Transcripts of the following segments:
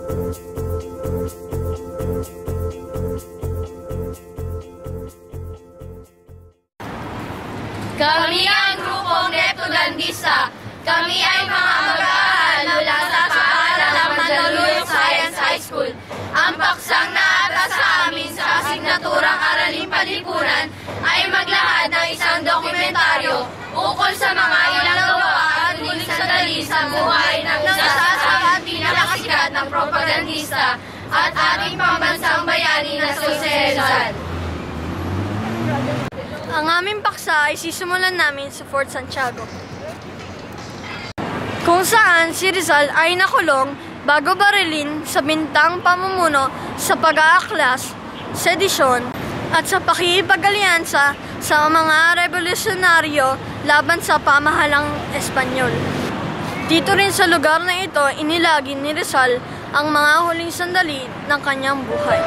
Kami ang grupong Neptunandista. Kami ay mga mag-aaral mula sa paaralang Mandaluyong Science High School. Ang paksang naatas sa amin sa asignaturang Araling Panlipunan ay maglahad ng isang dokumentaryo ukol sa mga ilang gawa at huling sandali sa buhay ng isa sa pinakasikat ng propagandista at ating pambansang bayani na si Jose Rizal. Ang aming paksa ay sisimulan namin sa Fort Santiago, kung saan si Rizal ay nakulong bago barilin sa bintang pamumuno sa pag-aaklas, sedisyon, at sa pakikipag-alyansa sa mga revolusyonaryo laban sa pamahalang Espanyol. Dito rin sa lugar na ito, inilagi ni Rizal ang mga huling sandali ng kanyang buhay.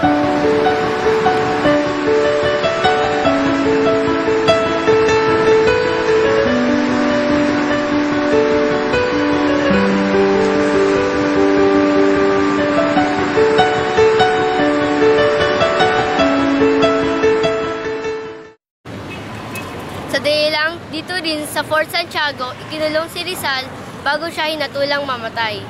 Dito rin sa Fort Santiago, ikinulong si Rizal bago siya hinatulang mamatay.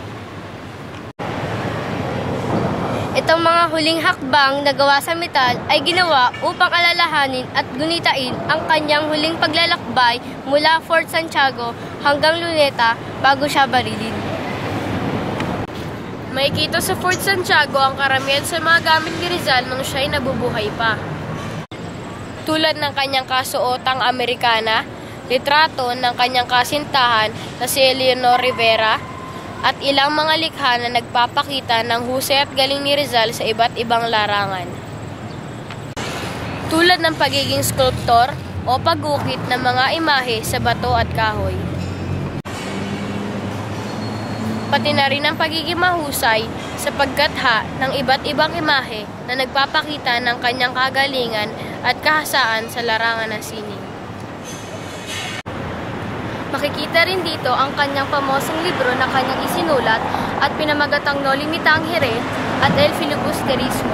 Itong mga huling hakbang na gawa sa metal ay ginawa upang alalahanin at gunitain ang kanyang huling paglalakbay mula Fort Santiago hanggang Luneta bago siya barilin. Makikita sa Fort Santiago ang karamihan sa mga gamit ni Rizal nung siya'y nabubuhay pa. Tulad ng kanyang kasuotang Amerikana, litrato ng kanyang kasintahan na si Eleanor Rivera, at ilang mga likha na nagpapakita ng husay at galing ni Rizal sa iba't ibang larangan. Tulad ng pagiging skulptor o pagukit ng mga imahe sa bato at kahoy. Pati na rin ang pagiging mahusay sa paggatha ng iba't ibang imahe na nagpapakita ng kanyang kagalingan at kahasaan sa larangan ng sining. Makikita rin dito ang kanyang pamosong libro na kanyang isinulat at pinamagatang No Limitangere at El Filibusterismo.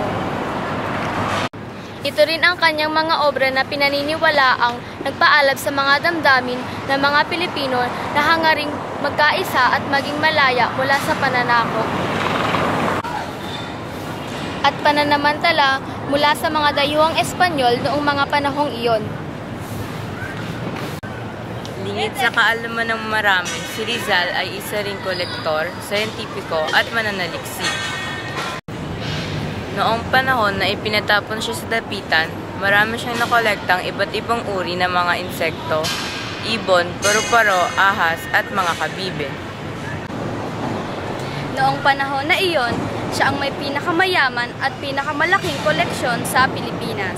Ito rin ang kanyang mga obra na pinaniniwalaang nagpaalab sa mga damdamin ng mga Pilipino na hangaring magkaisa at maging malaya mula sa pananakop at pananamantala mula sa mga dayuhang Espanyol noong mga panahong iyon. Lingid sa kaalaman ng marami, si Rizal ay isa ring kolektor, siyentipiko at mananaliksik. Noong panahon na ipinatapon siya sa dapitan, marami siyang nakolektang iba't ibang uri ng mga insekto, ibon, paru-paro, ahas at mga kabibe. Noong panahon na iyon, siya ang may pinakamayaman at pinakamalaking koleksyon sa Pilipinas.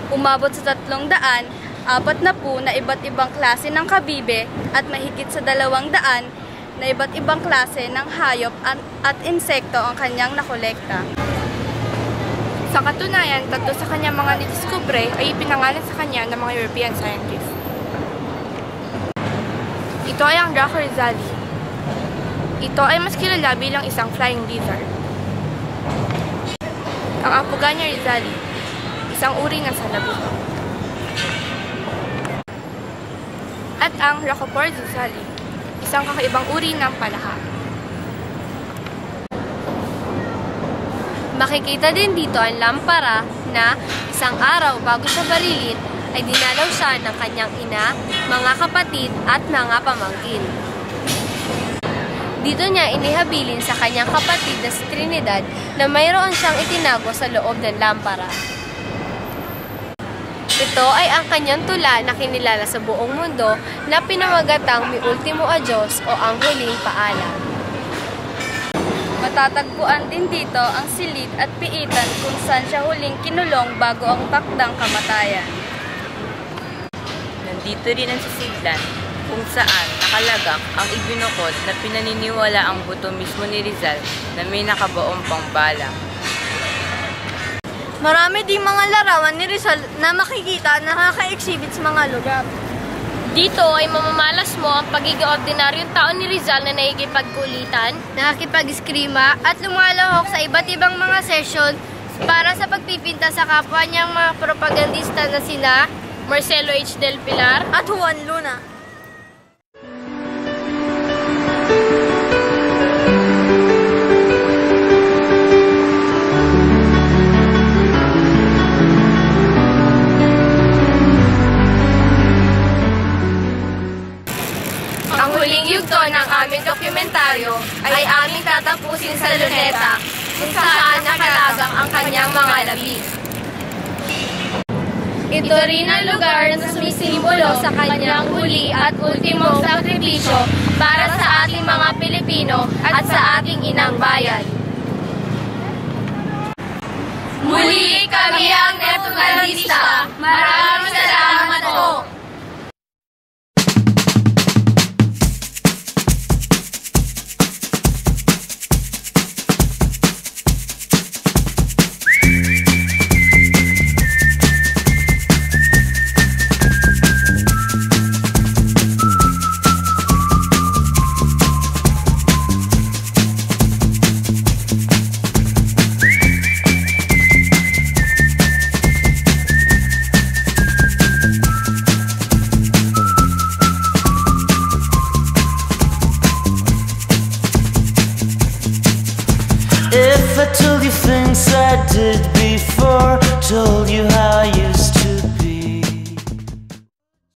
Umabot sa 340 na iba't ibang klase ng kabibe at mahigit sa 200 na iba't ibang klase ng hayop at insekto ang kanyang nakolekta. Sa katunayan, 3 sa kanyang mga nidiskubre ay ipinangalan sa kanya ng mga European scientists. Ito ay ang Draco Rizali. Ito ay mas kilala bilang isang flying lizard. Ang Apogania Rizali, isang uri ng salabuho. At ang Racopor Rizali, isang kakaibang uri ng palaha. Makikita din dito ang lampara na isang araw bago siya barilin ay dinalaw siya ng kanyang ina, mga kapatid at mga pamangkin. Dito niya inihabilin sa kanyang kapatid na si Trinidad na mayroon siyang itinago sa loob ng lampara. Ito ay ang kanyang tula na kinilala sa buong mundo na pinamagatang Mi Ultimo Adios o ang huling paalam. Matatagpuan din dito ang silid at piitan kung saan siya huling kinulong bago ang takdang kamatayan. Nandito rin ang sisidlan kung saan nakalagak ang ibinukod na pinaniniwala ang buto mismo ni Rizal na may nakabaong pangbala. Marami ding mga larawan ni Rizal na makikita na nakaka-exhibit sa mga lugar. Dito ay mamamalas mo ang pagiging ordinaryong tao ni Rizal na nakikipagkulitan, nakikipag-eskrima at lumalahok sa iba't ibang mga session para sa pagpipinta sa kapwa niyang mga propagandista na sina Marcelo H. Del Pilar, at Juan Luna. Ang huling yugto ng aming dokumentaryo ay aming tatapusin sa Luneta, kung saan nakalagang ang kanyang mga labi. Ito rin ang lugar na sumisimbolo sa kanyang huli at ultimong sakripisyo para sa ating mga Pilipino at sa ating inang bayan. Muli kami ang Neptunandista. Maraming salamat po. If I told you things I did before, told you how I used